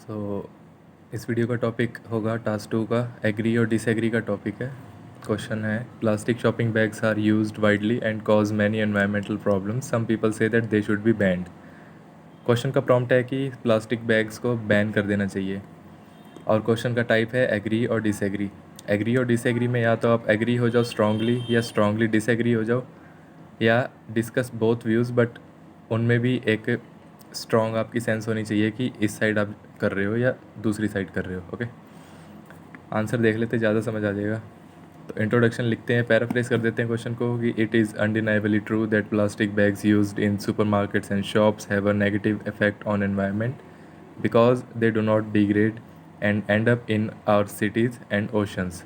सो इस वीडियो का टॉपिक होगा टास्क 2 का एग्री और डिसएग्री का टॉपिक है। क्वेश्चन है plastic shopping bags are used widely and cause many environmental problems, some people say that they should be banned. Question का प्रॉम्प्ट है कि प्लास्टिक बैग्स को बैन कर देना चाहिए और क्वेश्चन का टाइप है एग्री और डिसएग्री। एग्री और डिसएग्री में या तो आप एग्री हो जाओ स्ट्रांगली या स्ट्रांगली डिसएग्री हो जाओ या डिस्कस बोथ व्यूज़, बट उनमें भी एक स्ट्रॉन्ग आपकी सेंस होनी चाहिए कि इस साइड आप कर रहे हो या दूसरी साइड कर रहे हो। ओके, आंसर देख लेते, ज़्यादा समझ आ जाएगा। तो इंट्रोडक्शन लिखते हैं, पैराफ्रेज कर देते हैं क्वेश्चन को कि it is undeniably true that plastic bags used in supermarkets and shops have a negative effect on environment because they do not degrade and end up in our cities and oceans.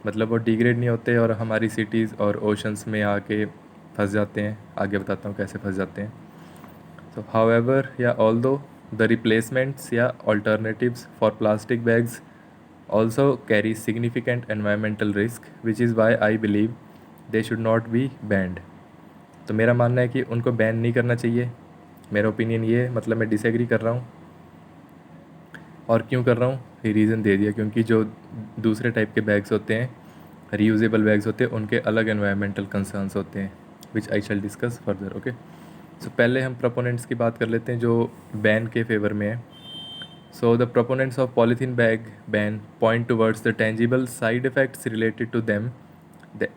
मतलब वो degrade नहीं होते और हमारी cities और oceans में आके फंस जाते हैं। आगे बताता हूँ कैसे फंस जाते हैं। So, however, yeah, although the replacements, yeah, alternatives for plastic bags also carry significant environmental risk, which is why I believe they should not be banned. तो मेरा मानना है कि उनको बैन नहीं करना चाहिए। मेरा ओपिनियन ये है, मतलब मैं डिसएग्री कर रहा हूँ। और क्यों कर रहा हूँ ये रीज़न दे दिया, क्योंकि जो दूसरे टाइप के बैग्स होते हैं, रीयूजेबल बैग्स होते हैं, उनके अलग एनवायरमेंटल कंसर्न्स होते हैं, विच आई शैल डिस्कस फर्दर। ओके, सो पहले हम प्रोपोनेंट्स की बात कर लेते हैं जो बैन के फेवर में है। So the proponents of polythene bag ban point towards the tangible side effects related to them.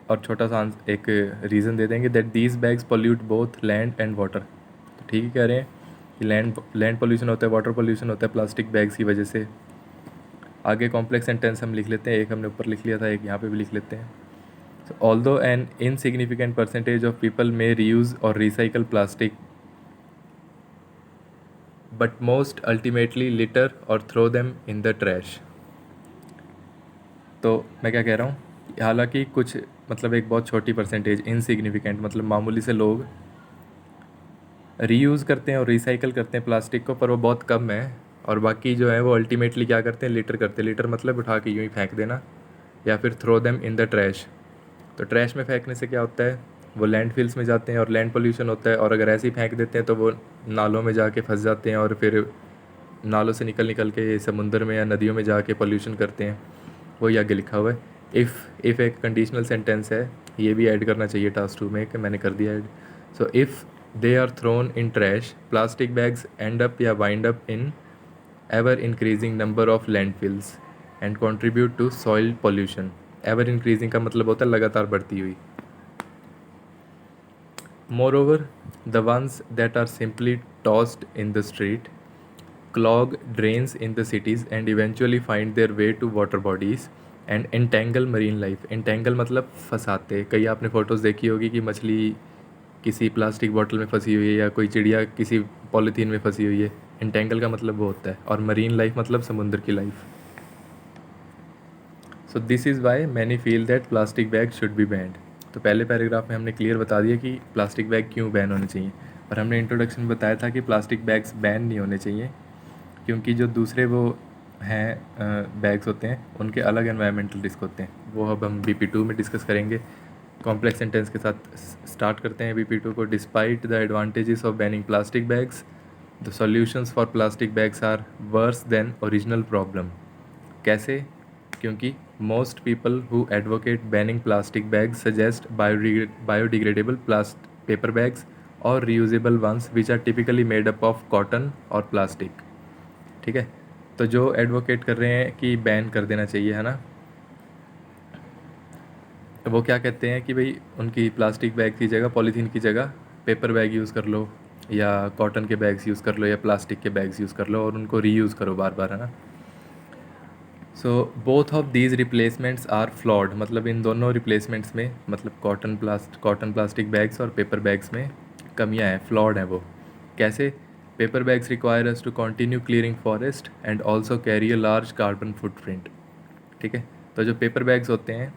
और छोटा सा एक रीज़न दे देंगे that these bags pollute both land and water. तो ठीक ही कह रहे हैं कि लैंड पोल्यूशन होता है, वाटर पोल्यूशन होता है प्लास्टिक बैग्स की वजह से। आगे कॉम्प्लेक्स सेंटेंस हम लिख लेते हैं, एक हमने ऊपर लिख लिया था, एक यहाँ पे भी लिख लेते हैं। So, although an insignificant percentage of people may reuse or recycle plastic, but most ultimately litter or throw them in the trash. तो मैं क्या कह रहा हूँ, हालांकि कुछ मतलब एक बहुत छोटी परसेंटेज, इनसिग्निफिकेंट मतलब मामूली से लोग रीयूज़ करते हैं और रिसाइकल करते हैं प्लास्टिक को, पर वो बहुत कम है। और बाकी जो है वो अल्टीमेटली क्या करते हैं, लिटर करते हैं। लिटर मतलब उठा के यूँ ही फेंक देना, या फिर throw them in the trash. तो ट्रैश में फेंकने से क्या होता है, वो लैंडफिल्स में जाते हैं और लैंड पोल्यूशन होता है। और अगर ऐसे ही फेंक देते हैं तो वो नालों में जाके फंस जाते हैं और फिर नालों से निकल निकल के समुंदर में या नदियों में जाके पोल्यूशन करते हैं। वही आगे लिखा हुआ है। इफ़ एक कंडीशनल सेंटेंस है, ये भी ऐड करना चाहिए टास्क 2 में, कि मैंने कर दिया add. So if they are thrown in trash, plastic bags end up या wind up in ever increasing number of landfills and contribute to soil pollution. Ever increasing का मतलब होता है लगातार बढ़ती हुई। Moreover, the ones that are simply tossed in the street clog drains in the cities and eventually find their way to water bodies and entangle marine life. Entangle मतलब फंसाते। कई आपने फ़ोटोज़ देखी होगी कि मछली किसी प्लास्टिक बॉटल में फंसी हुई है या कोई चिड़िया किसी पॉलीथीन में फंसी हुई है। एंटेंगल का मतलब वो होता है। और मरीन लाइफ मतलब समुद्र की life. So this is why many feel that plastic bag should be band. तो पहले पैराग्राफ में हमने क्लियर बता दिया कि प्लास्टिक बैग क्यों बैन होने चाहिए, और हमने इंट्रोडक्शन में बताया था कि प्लास्टिक बैग्स बैन नहीं होने चाहिए क्योंकि जो दूसरे वो हैं बैग्स होते हैं उनके अलग एनवायरमेंटल रिस्क होते हैं। वो अब हम BP2 में डिस्कस करेंगे। कॉम्प्लेक्स सेंटेंस के साथ स्टार्ट करते हैं BP2 को। Despite the advantages of banning plastic bags, the solutions for plastic bags are worse than original problem. कैसे? क्योंकि most people who advocate banning plastic bags suggest biodegradable paper bags or reusable ones which are typically made up of cotton or plastic। ठीक है, तो जो advocate कर रहे हैं कि बैन कर देना चाहिए, है ना, तो वो क्या कहते हैं कि भाई उनकी प्लास्टिक बैग की जगह, पॉलीथीन की जगह पेपर बैग यूज़ कर लो या कॉटन के बैग्स यूज़ कर लो या प्लास्टिक के बैग्स यूज़ कर लो और उनको रीयूज़ करो बार बार, है ना। So both of these replacements are flawed. मतलब इन दोनों रिप्लेसमेंट्स में, मतलब कॉटन प्लास्टिक बैग्स और पेपर बैग्स में कमियां हैं, फ्लॉड हैं वो। कैसे? Paper bags require us to continue clearing forest and also carry a large carbon footprint. ठीक है, तो जो पेपर बैग्स होते हैं,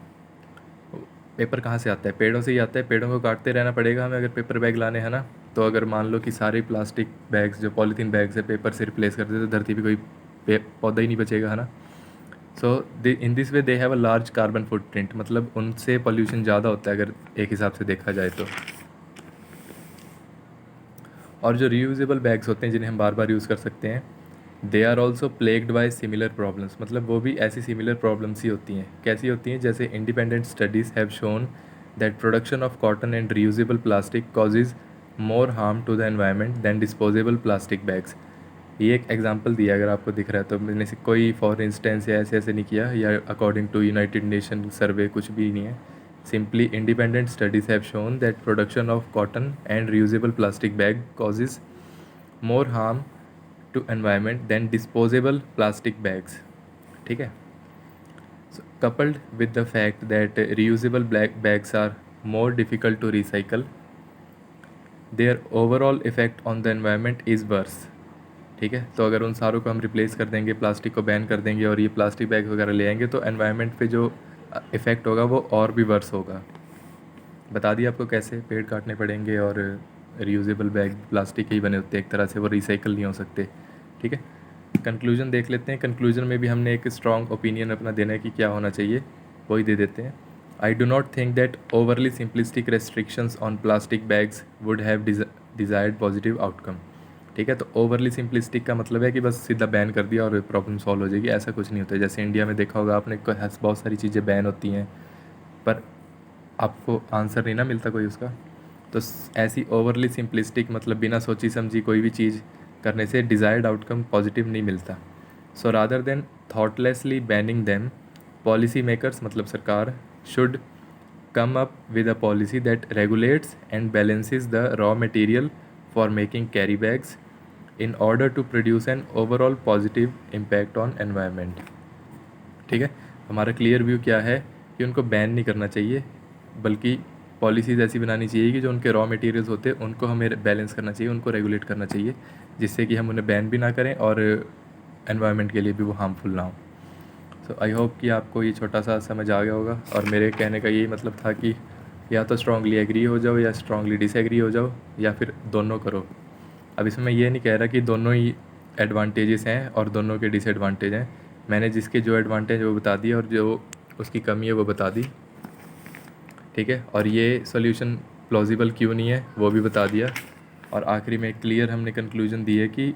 पेपर कहाँ से आता है? पेड़ों से ही आता है। पेड़ों को काटते रहना पड़ेगा हमें अगर पेपर बैग लाने, है ना। तो अगर मान लो कि सारे प्लास्टिक बैग्स जो पॉलीथीन बैग्स है पेपर से रिप्लेस कर देते तो धरती पे कोई पौधा ही नहीं बचेगा, है ना। So in this way they have a large carbon footprint. मतलब उनसे पोल्यूशन ज़्यादा होता है अगर एक हिसाब से देखा जाए तो। और जो रीयूजेबल बैग्स होते हैं जिन्हें हम बार बार यूज़ कर सकते हैं, they are also plagued by similar problems, मतलब वो भी ऐसी सिमिलर प्रॉब्लम्स ही होती हैं। कैसी होती हैं? जैसे independent studies have shown that production of cotton and reusable plastic causes more harm to the environment than disposable plastic bags. ये एक एग्जांपल दिया अगर आपको दिख रहा है तो, मैंने से कोई फॉर इंस्टेंस या ऐसे ऐसे नहीं किया, या according to United Nation survey कुछ भी नहीं है। Simply independent studies have shown that production of cotton and reusable plastic bag causes more harm to environment than disposable plastic bags. ठीक है। So, coupled with the fact that reusable black bags are more difficult to recycle, their overall effect on the environment is worse। ठीक है, तो अगर उन सारों को हम रिप्लेस कर देंगे, प्लास्टिक को बैन कर देंगे और ये प्लास्टिक बैग वगैरह ले आएंगे, तो एनवायरनमेंट पे जो इफ़ेक्ट होगा वो और भी वर्स होगा। बता दिया आपको कैसे पेड़ काटने पड़ेंगे, और रीयूजेबल बैग प्लास्टिक के ही बने होते हैं एक तरह से, वो रिसाइकल नहीं हो सकते। ठीक है, कंक्लूजन देख लेते हैं। कंक्लूजन में भी हमने एक स्ट्रॉन्ग ओपिनियन अपना देना है कि क्या होना चाहिए, वही दे देते हैं। I do not think that overly simplistic restrictions on plastic bags would have desired positive outcome. ठीक है, तो ओवरली सिंपलिस्टिक का मतलब है कि बस सीधा बैन कर दिया और प्रॉब्लम सॉल्व हो जाएगी, ऐसा कुछ नहीं होता है। जैसे इंडिया में देखा होगा आपने, बहुत सारी चीज़ें बैन होती हैं पर आपको आंसर नहीं ना मिलता कोई उसका। तो ऐसी ओवरली सिंपलिस्टिक मतलब बिना सोची समझी कोई भी चीज़ करने से डिज़ायर्ड आउटकम पॉजिटिव नहीं मिलता। So rather than thoughtlessly banning them, policy makers मतलब सरकार should come up with a policy that regulates and balances the raw material for making carry bags in order to produce an overall positive impact on environment। ठीक है, हमारा clear view क्या है कि उनको ban नहीं करना चाहिए, बल्कि पॉलिसीज़ ऐसी बनानी चाहिए कि जो उनके रॉ मटेरियल्स होते हैं उनको हमें बैलेंस करना चाहिए, उनको रेगुलेट करना चाहिए, जिससे कि हम उन्हें बैन भी ना करें और एनवायरनमेंट के लिए भी वो हार्मफुल ना हो। सो आई होप कि आपको ये छोटा सा समझ आ गया होगा, और मेरे कहने का यही मतलब था कि या तो स्ट्रांगली एग्री हो जाओ या स्ट्रांगली डिसएग्री हो जाओ, या फिर दोनों करो। अब इसमें मैं ये नहीं कह रहा कि दोनों ही एडवांटेजेस हैं और दोनों के डिसएडवांटेज हैं। मैंने जिसके जो एडवांटेज वो बता दिए और जो उसकी कमी है वो बता दी। ठीक है, और ये सॉल्यूशन प्लॉजिबल क्यों नहीं है वो भी बता दिया। और आखिरी में क्लियर हमने कंक्लूजन दी है कि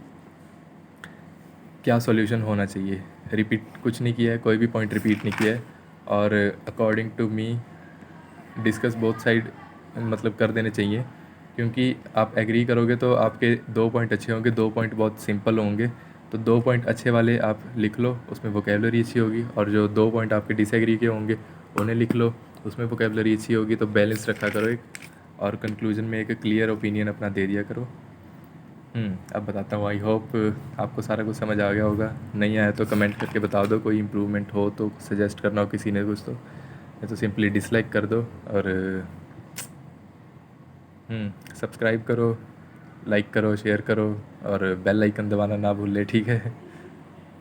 क्या सॉल्यूशन होना चाहिए। रिपीट कुछ नहीं किया है, कोई भी पॉइंट रिपीट नहीं किया है, और according to me discuss both side मतलब कर देने चाहिए, क्योंकि आप एग्री करोगे तो आपके 2 पॉइंट अच्छे होंगे, 2 पॉइंट बहुत सिंपल होंगे। तो 2 पॉइंट अच्छे वाले आप लिख लो, उसमें वोकेबलरी अच्छी होगी, और जो 2 पॉइंट आपके डिसएग्री के होंगे उन्हें लिख लो, उसमें वोकेबलरी अच्छी होगी। तो बैलेंस रखा करो एक, और कंक्लूजन में एक क्लियर ओपिनियन अपना दे दिया करो। अब बताता हूँ। आई होप आपको सारा कुछ समझ आ गया होगा। नहीं आया तो कमेंट करके बता दो, कोई इम्प्रूवमेंट हो तो, सजेस्ट करना हो किसी ने कुछ तो, या तो सिंपली डिसलाइक कर दो, और सब्सक्राइब करो, लाइक करो, शेयर करो, और बेल आइकन दबाना ना भूले। ठीक है।